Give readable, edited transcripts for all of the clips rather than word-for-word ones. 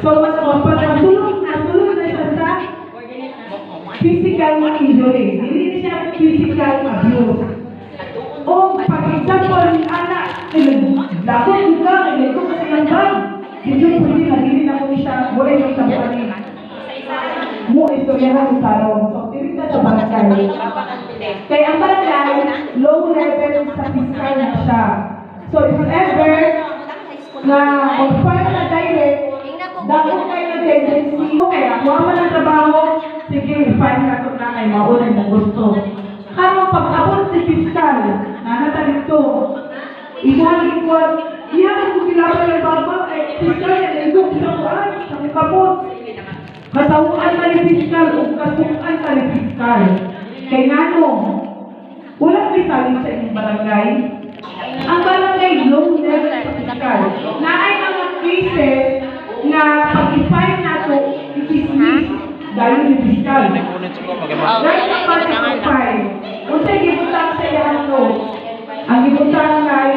So, mas masulong na siya sa physical injury. Hindi siya physical abuse. O, pag-example, anak, lakot ka, nilito ka sa ilang bag. Hindi pwede nagilin ako siya, wala yung kampanin. Mo, istoryahan sa tarong. So, tirita sa barangay. Kaya ang barangay, low level sa fiscal na siya. So, if ever, na mag-file na direct, dapat kayo na tendency. Okay, ako naman ang trabaho, sige, file na ito na kay maunay na gusto. Karong pag-abot si fiscal, nanatalit to, equal, iyan kung kailangan ng baba, ay fiscal yan, ay kung sa kuan, sa kapot. Katawaan ka ni fiscal, o kasukan ka ni fiscal. Kaya nga no, walang misaling sa inyong barangay. Ang barangay low level sa fiscal. Na ay mga cases na pag-define na ito, i-dismiss dahil ni fiscal. Dahil ang pag-define, kung sa'y gibutang sa iyan ito, ang gibutang ay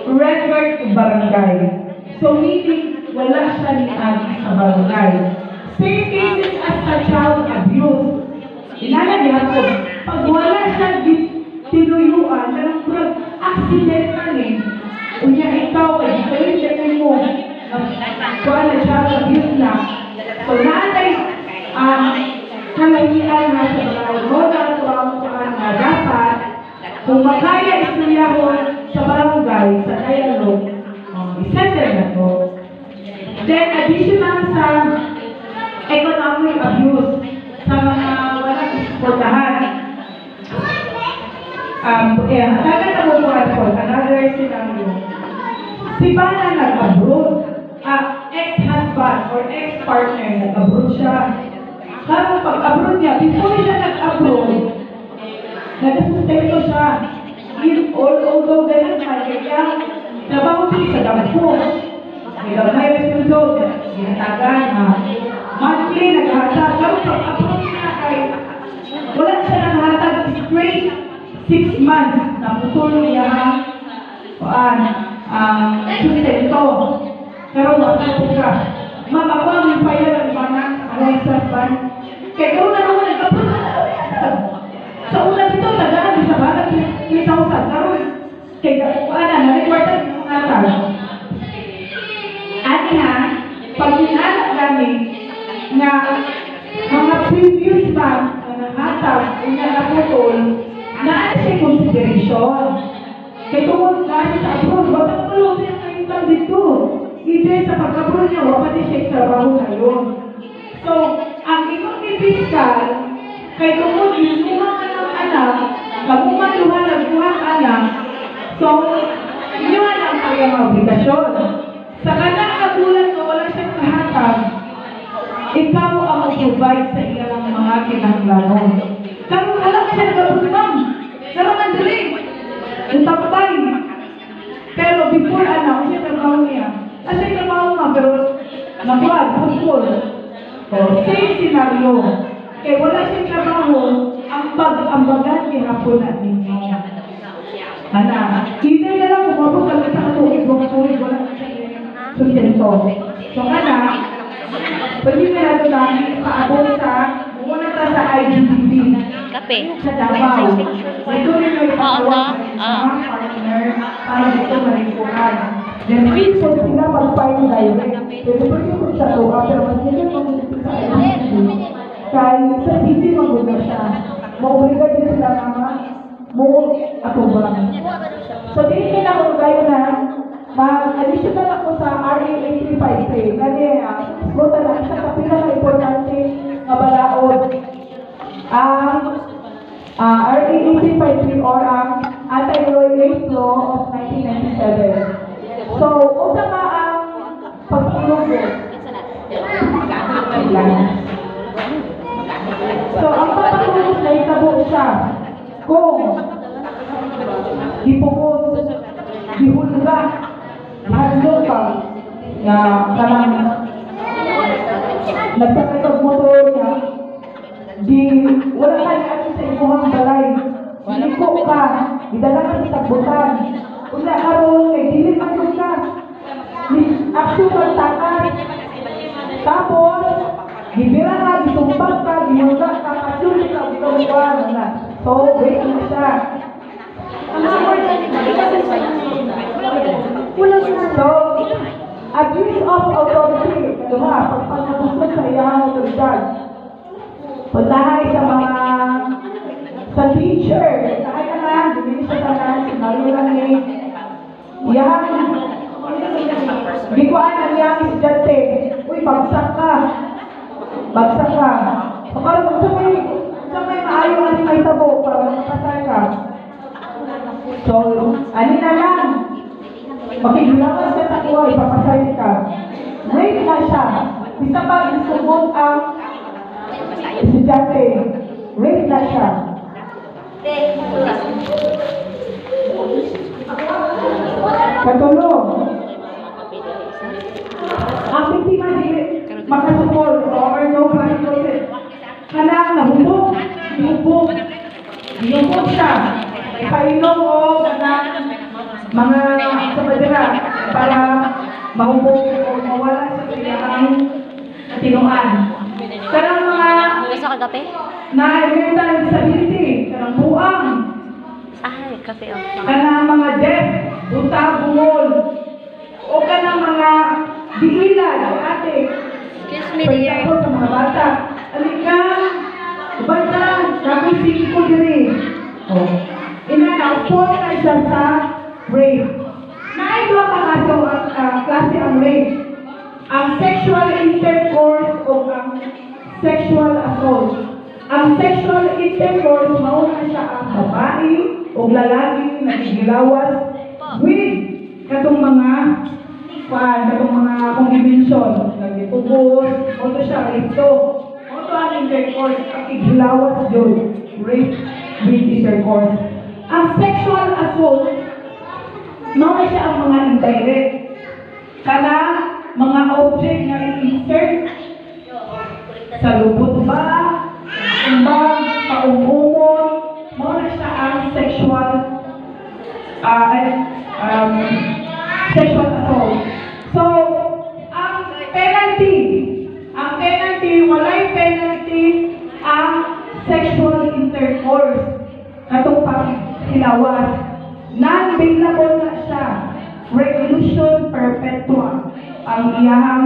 record barangay. So meaning, wala siya lian sa barangay. Same cases as sa child abuse. Inalagyan ko, pag wala siya tinuyuan, na accidentally, unya ikaw, ay ito mo, kuha na child abuse na. So, naatay, kalahian na sa barangay mo, na dapat, kung makaya istoryahan sa barangay, sa dialogue, i-settle na to. Then, additional sa economic abuse sa mga walang isportahan. Kagatabubuhan ko, another scenario. Si Bana nag-abroad, ex-husband or ex-partner nag-abroad siya. Karong pag-abroad niya, before siya nag-abroad, nag-sustento siya. Although ganun na, kaya trabaho din sa dampo. May gamay responso, ginatagan na monthly, naghatag. Pero pag-abroad niya ay wala siya naghatag straight 6 months na putulong niya sustento. Pero wala po ka. Ma'am, ako ang impayal ang banak, ang husband. Kaya kung na naman nagkapun sa una dito, tagaan sa banak, 3,000. Karoon, kaya na-reportan yung mga tao. Ani ha, pag inanak namin na mga previous bank na nangatag o nakaputol, naan siya consideration. Kaya tungkol kasi sa abroad, bakit tulong siya kayong dito? Hindi sa pag-abroad niya, wala pati siya trabaho na yun. So, ang ibang fiscal, kaya tungkol inuha ka ng anak, kagumaluhan ng buhang anak, so, inuha ang kanyang obligasyon. Sa kanang kagulan na wala siyang kahatag, ikaw ang mag-provide sa iyang mga kinanglanon. Karoon alam siya nag-abroad, karoon ang dilig. Ang tapay. Pero before siya trabaho niya. Kasi trabaho nga, pero nakuha, bukol. So, same scenario. Kaya wala siyang trabaho, ang pag-ambagan ni hapon at ninyo. Hindi na lang umabot kami sa katulid, wala siya sustento. So, pwede na natin dahil paabot sa muna ka sa IGTV. Kape. Sa Davao. Ito rin yung ipagawa sa mga partner para dito marimpuhan. Then, please po sila mag-file direct. Pwede po yung sa tuwa, pero mas hindi mag-isip sa IGTV. Kaya sa TV mag-uga siya. Mauliga din sila mga mo atubang. So, din na ako kayo na mag-additional ako sa RA 835 kasi buta lang sa kapila na importante na balaod ang RA 853 or ang Anti-Rape Law of 1997. So, unsa ba ang pagtulong ko? So, ang pagtulong na itabo siya kung dipukos, dihulga, hadlo ka na kanang nagpapatag motor niya, di wala ka niya sa imuhang balay, iliko ka, idala ka sa tagbutan, una karoon kay dili matulog ka, actual takas, Gibira ka, gitumbang ka, giyuga ka, kasyuli ka, gitumbang na. So, wait mo siya. So, abuse of authority. Diba? Pagpanagusto sa iyang autoridad. Puntahay sa mga sa teacher. Puntahay ka na, hindi siya tanan, sinabi lang ni yan. Biguan ang iyang estudyante. Uy, bagsak ka. Bagsak ka. So, parang sa may maayo na may tabo para makapasay ka. So, ano na lang. Makigulawas ka sa kuha, ipapasay ka. Rape na siya. Bisa pa isubot ang estudyante. Rape na siya. Katulong. Ang biktima hindi makasupol or no practices. Kanang nahubog. Hubog siya. Ipainom o mga samadira para mahubog o mawala sa kanyang tinuan. Karang mga Gusto ka kape? na mental disability, karang buang, Ay, kape o. kanang mga deaf, buta, bungol, o kanang mga diilan, ate. Excuse me, Pwede dear. ako sa mga bata. Alika, bata, kami singko diri. Oh. Ina-upon na siya sa rape. Naito ang klase ang rape. Ang sexual intercourse o ang sexual assault. Ang sexual intercourse, mauna siya ang babae o lalaki na nagigilawas with katong mga kung i-mention, nagtubos, o to siya, ito. O to ang intercourse, ang igilawas yun. Rape with intercourse. Ang sexual assault, mga siya ang mga indirect. Kana, mga object na i-insert sa lubot ba, umbang, paumumon, mga siya ang sexual assault. So, ang penalty, walay penalty ang sexual intercourse. Katong paghilawas. Non-bailable na siya. Reclusion perpetua. Ang iyang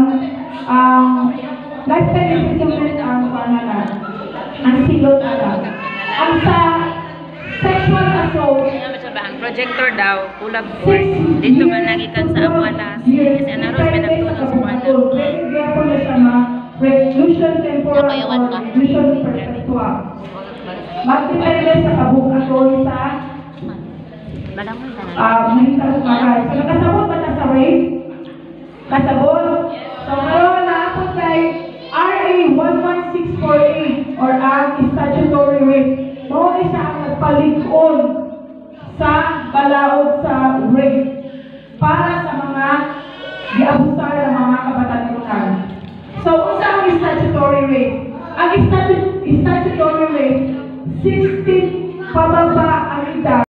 lifetime imprisonment ang pangalan. Ang silot ala. Ang sa sexual assault, Ang projector daw, kulab ko. Dito man nagikan sa amualas. Kasi anaros may nagtunog sa kuwana. reclusion temporal Napayawan or ka. reclusion perpetua. Magdepende sa kabukaton sa Balangon ka na. mental mahal. So, nakasabot ba na sa rape? Kasabot? So, karoon na ako kay RA 11648 or ang statutory rape. Mawag siya ang nagpalikon sa balaod sa rape para sa mga giabusar ng mga kabatanunan. So, unsa ang statutory rape? Ang statutory rape, 16